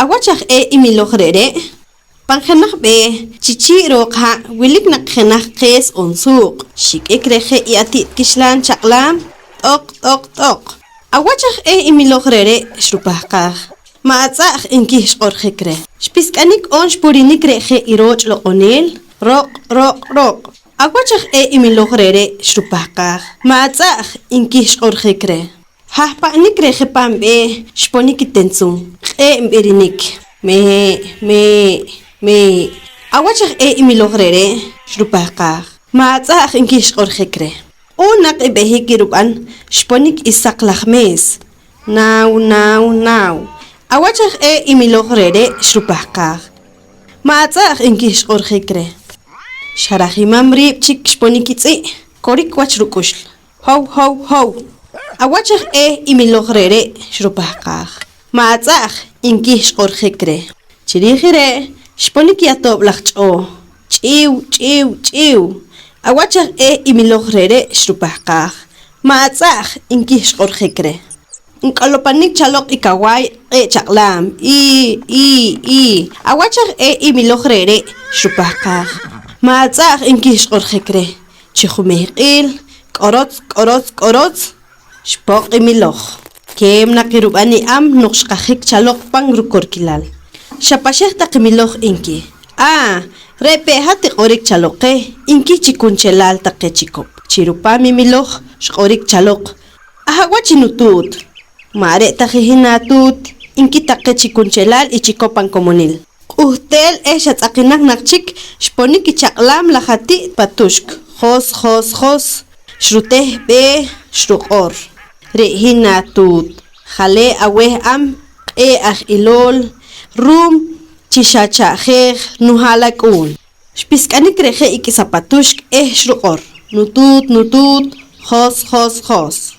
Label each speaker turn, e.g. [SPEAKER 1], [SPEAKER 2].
[SPEAKER 1] Awachaj imilogrere. Pangenaj be chichi roja wilik nakgenaj kes onsuq. Shik ekreje iatit kishlan chaklam. Tok. Awachaj imilogrere shrupajkaj. Maatzaj inkish orjekre. Spiskanik on shpurinik reje iroch loqonil. Roq. Awachaj imilogrere shrupajkaj. Maatzaj inkish orjekre. Hajpanik reje pambe shponik itensum. Mbirinik. Me. Awachaj imilogrere shrupajkaj. Maatzaj inkish orjekre. Unak ibehikiruban shponik isaklajmes. Now. Awachaj imilogrere shrupajkaj. Maatzaj inkish orjekre. Sharajimam rib chik shponikitzi. Korik wachrukush. How. Awachaj imilogrere shrupajkaj. Maatzaj inkish orjekre. Chirijire shponik yatob lach'o. Chiw. Awachaj imilogrere shrupajkaj. Maatzaj inkish orjekre. Nkalopanik chalok ikaway chaklam. Awachaj imilogrere shrupajkaj. Maatzaj inkish orjekre. Chijumejqil. K'orotz. Shpoq imiloj. Kem nakirubani am nuqshqajik chalok pan rukorkilal. Shapashej taqimiloj inki. Repe hati qorik chaloqe. Inki chikunchelal taqe chikop. Chirupami miloj shqorik chalok. Ahawachinutut. Mare tajijinatut. Inki taqe chikunchelal y chikopan komunil. Uhtel shatz'aqinak nakchik shponik ichaqlam lajati patushk. Jos. Shrutej be shruqor. Rejinatut. Jale aweh am aj ilol. Rum chishachajej nuhalakun. Shpiskanik reje ikisapatushk shruqor. Nutut. Jos.